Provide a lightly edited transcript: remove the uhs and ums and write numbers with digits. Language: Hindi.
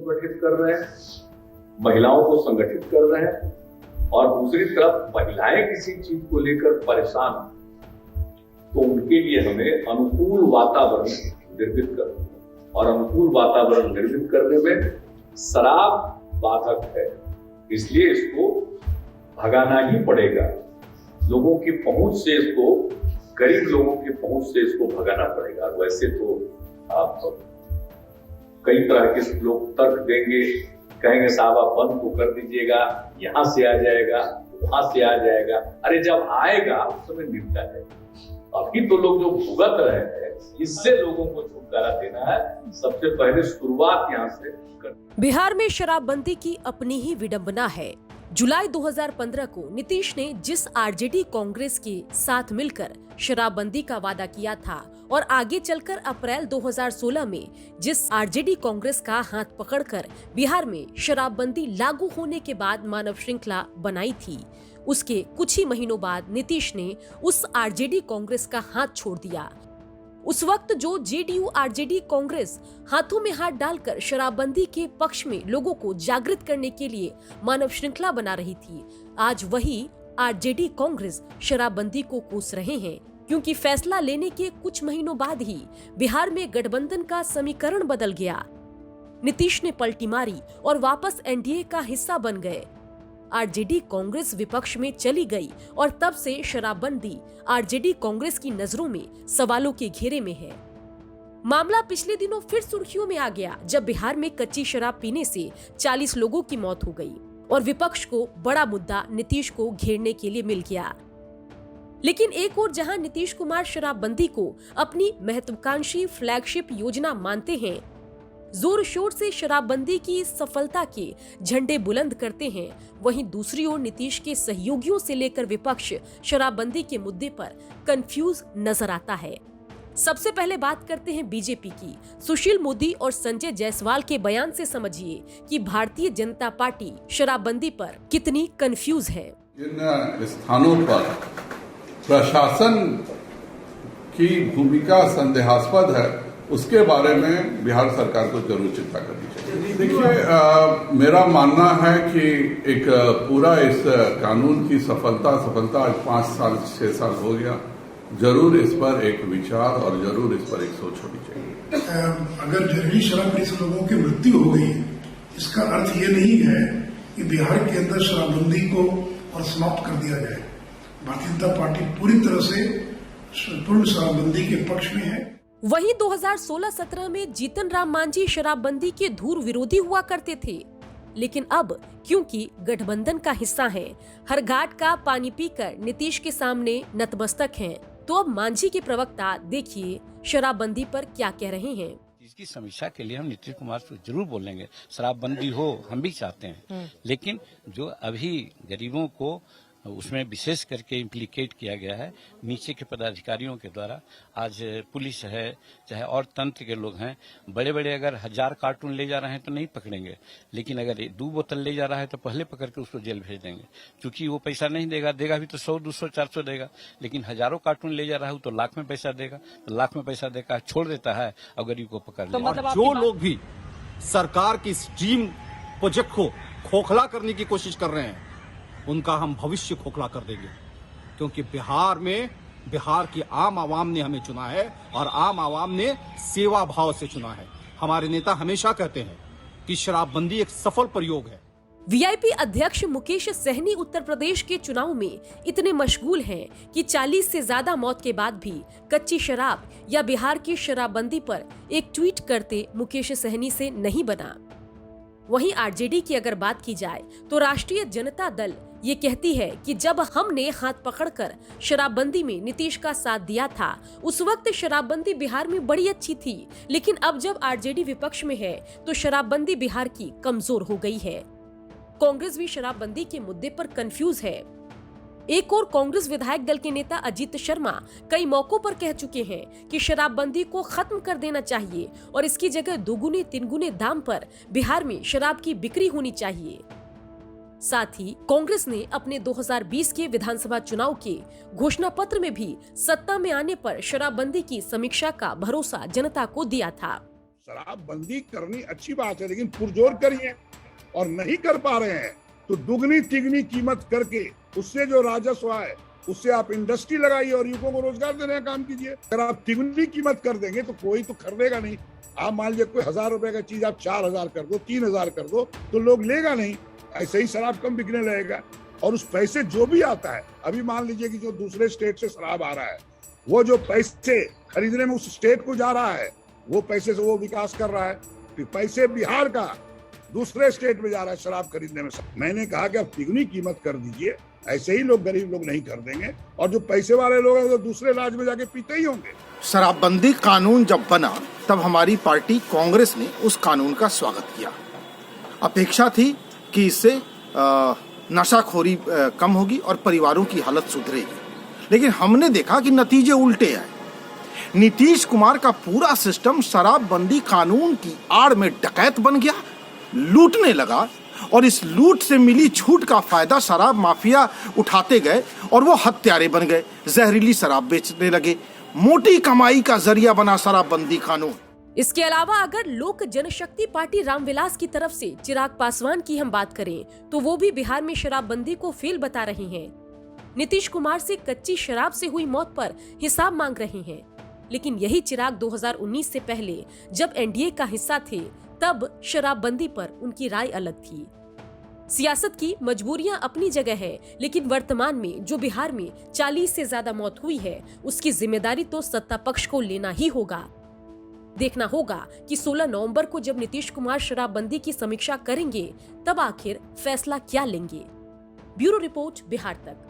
संगठित कर रहे हैं, महिलाओं को संगठित कर रहे हैं, और दूसरी तरफ महिलाएं किसी चीज को लेकर परेशान तो उनके लिए हमें अनुकूल वातावरण निर्मित करना, और अनुकूल वातावरण निर्मित करने में शराब बाधक है, इसलिए इसको भगाना ही पड़ेगा। लोगों की पहुंच से इसको, गरीब लोगों की पहुंच से इसको भगाना पड़ेगा। वैसे तो आप कई तरह के लोग तर्क देंगे, कहेंगे साहब आप बंद को कर दीजिएगा, यहां से आ जाएगा, वहां से आ जाएगा। अरे जब आएगा उस समय निपटा है। अभी तो लोग जो भुगत रहे हैं, इससे लोगों को छुटकारा देना है। सबसे पहले शुरुआत यहां से कर। बिहार में शराबबंदी की अपनी ही विडंबना है। जुलाई 2015 को नीतीश ने जिस आरजेडी कांग्रेस के साथ मिलकर शराबबंदी का वादा किया था, और आगे चलकर अप्रैल 2016 में जिस आरजेडी कांग्रेस का हाथ पकड़कर बिहार में शराबबंदी लागू होने के बाद मानव श्रृंखला बनाई थी, उसके कुछ ही महीनों बाद नीतीश ने उस आरजेडी कांग्रेस का हाथ छोड़ दिया। उस वक्त जो जेडीयू आरजेडी कांग्रेस हाथों में हाथ डालकर शराबबंदी के पक्ष में लोगों को जागृत करने के लिए मानव श्रृंखला बना रही थी, आज वही आरजेडी कांग्रेस शराबबंदी को कोस रहे हैं, क्योंकि फैसला लेने के कुछ महीनों बाद ही बिहार में गठबंधन का समीकरण बदल गया। नीतीश ने पलटी मारी और वापस एनडीए का हिस्सा बन गए। आरजेडी कांग्रेस विपक्ष में चली गई और तब से शराबबंदी आरजेडी कांग्रेस की नजरों में सवालों के घेरे में है। मामला पिछले दिनों फिर सुर्खियों में आ गया, जब बिहार में कच्ची शराब पीने से 40 लोगों की मौत हो गई और विपक्ष को बड़ा मुद्दा नीतीश को घेरने के लिए मिल गया। लेकिन एक ओर जहां नीतीश कुमार शराबबंदी को अपनी महत्वाकांक्षी फ्लैगशिप योजना मानते हैं, जोर शोर से शराबबंदी की सफलता के झंडे बुलंद करते हैं, वहीं दूसरी ओर नीतीश के सहयोगियों से लेकर विपक्ष शराबबंदी के मुद्दे पर कंफ्यूज नजर आता है। सबसे पहले बात करते हैं बीजेपी की। सुशील मोदी और संजय जायसवाल के बयान से समझिए कि भारतीय जनता पार्टी शराबबंदी पर कितनी कंफ्यूज है। इन स्थानों पर प्रशासन की भूमिका संदेहास्पद है, उसके बारे में बिहार सरकार को जरूर चिंता करनी चाहिए। देखिए, मेरा मानना है कि एक पूरा इस कानून की सफलता आज 5 साल 6 साल हो गया, जरूर इस पर एक विचार और जरूर इस पर एक सोच होनी चाहिए। अगर जहरीली शराब पीने से लोगों की मृत्यु हो गई है, इसका अर्थ ये नहीं है कि बिहार के अंदर शराबबंदी को और समाप्त कर दिया जाए। भारतीय जनता पार्टी पूरी तरह से पूर्ण शराबबंदी के पक्ष में है। वहीं 2016-17 में जीतन राम मांझी शराबबंदी के धूर विरोधी हुआ करते थे, लेकिन अब क्योंकि गठबंधन का हिस्सा हैं, हर घाट का पानी पीकर नीतीश के सामने नतमस्तक हैं, तो अब मांझी के प्रवक्ता देखिए शराबबंदी पर क्या कह रहे हैं। इसकी समीक्षा के लिए हम नीतीश कुमार से जरूर बोलेंगे। शराबबंदी हो हम भी चाहते हैं, लेकिन जो अभी गरीबों को उसमें विशेष करके इम्प्लीकेट किया गया है नीचे के पदाधिकारियों के द्वारा। आज पुलिस है चाहे और तंत्र के लोग हैं, बड़े बड़े अगर 1000 कार्टून ले जा रहे हैं तो नहीं पकड़ेंगे, लेकिन अगर 2 बोतल ले जा रहा है तो पहले पकड़ के उसको जेल भेज देंगे, क्योंकि वो पैसा नहीं देगा भी तो 100, 200, 400 देगा, लेकिन हजारों कार्टून ले जा रहा है तो लाख में पैसा देगा, तो लाख में पैसा देकर छोड़ देता है और गरीब को पकड़ लेगा। मतलब जो लोग भी सरकार की इस ड्रीम प्रोजेक्ट को खोखला करने की कोशिश कर रहे हैं, उनका हम भविष्य खोखला कर देंगे, क्योंकि बिहार की आम आवाम ने हमें चुना है और आम आवाम ने सेवा भाव से चुना है। हमारे नेता हमेशा कहते हैं कि शराबबंदी एक सफल प्रयोग है। वीआईपी अध्यक्ष मुकेश सहनी उत्तर प्रदेश के चुनाव में इतने मशगूल हैं कि 40 से ज्यादा मौत के बाद भी कच्ची शराब या बिहार की शराबबंदी पर एक ट्वीट करते मुकेश सहनी से नहीं बना। वहीं आरजेडी की अगर बात की जाए तो राष्ट्रीय जनता दल ये कहती है कि जब हमने हाथ पकड़कर शराबबंदी में नीतीश का साथ दिया था, उस वक्त शराबबंदी बिहार में बड़ी अच्छी थी, लेकिन अब जब आरजेडी विपक्ष में है तो शराबबंदी बिहार की कमजोर हो गई है। कांग्रेस भी शराबबंदी के मुद्दे पर कंफ्यूज है। एक और कांग्रेस विधायक दल के नेता अजीत शर्मा कई मौकों पर कह चुके हैं कि शराबबंदी को खत्म कर देना चाहिए और इसकी जगह 2 3 गुने दाम पर बिहार में शराब की बिक्री होनी चाहिए। साथ ही कांग्रेस ने अपने 2020 के विधानसभा चुनाव के घोषणा पत्र में भी सत्ता में आने पर शराबबंदी की समीक्षा का भरोसा जनता को दिया था। शराबबंदी करनी अच्छी बात है, लेकिन पुरजोर करिए और नहीं कर पा रहे हैं तो दुगनी तिगनी कीमत करके उससे जो राजस्व आए उससे आप इंडस्ट्री लगाइए और युवकों को रोजगार देने का काम कीजिए। अगर आप तिगुनी कीमत कर देंगे तो कोई तो खरीदेगा नहीं। आप मान लीजिए कोई 1000 रुपए का चीज आप 4000 कर दो, 3000 कर दो तो लोग लेगा नहीं। ऐसे ही शराब कम बिकने लगेगा और उस पैसे जो भी आता है, अभी मान लीजिए कि जो दूसरे स्टेट से शराब आ रहा है, वो जो पैसे खरीदने में उस स्टेट को जा रहा है, वो पैसे से वो विकास कर रहा है। फिर पैसे बिहार का दूसरे स्टेट में जा रहा है शराब खरीदने में। मैंने कहा कि आप तिगुनी कीमत कर दीजिए, ऐसे ही लोग गरीब लोग नहीं कर देंगे और जो पैसे वाले लोग हैं वो दूसरे राज्य में जाके पीते ही होंगे। शराबबंदी कानून जब बना तब हमारी पार्टी कांग्रेस ने उस कानून का स्वागत किया। अपेक्षा थी कि इससे नशाखोरी कम होगी और परिवारों की हालत सुधरेगी, लेकिन हमने देखा कि नतीजे उल्टे आए। नीतीश कुमार का पूरा सिस्टम शराबबंदी कानून की आड़ में डकैत बन गया, लूटने लगा और इस लूट से मिली छूट का फायदा शराब माफिया उठाते गए और वो हत्यारे बन गए, जहरीली शराब बेचने लगे। मोटी कमाई का जरिया बना शराबबंदी कानून। इसके अलावा अगर लोक जनशक्ति पार्टी रामविलास की तरफ से चिराग पासवान की हम बात करें तो वो भी बिहार में शराबबंदी को फेल बता रहे हैं। नीतीश कुमार से कच्ची शराब से हुई मौत पर हिसाब मांग रहे हैं, लेकिन यही चिराग 2019 से पहले जब एनडीए का हिस्सा थे तब शराबबंदी पर उनकी राय अलग थी। सियासत की मजबूरियां अपनी जगह है, लेकिन वर्तमान में जो बिहार में 40 से ज्यादा मौत हुई है उसकी जिम्मेदारी तो सत्ता पक्ष को लेना ही होगा। देखना होगा कि 16 नवंबर को जब नीतीश कुमार शराबबंदी की समीक्षा करेंगे तब आखिर फैसला क्या लेंगे। ब्यूरो रिपोर्ट, बिहार तक।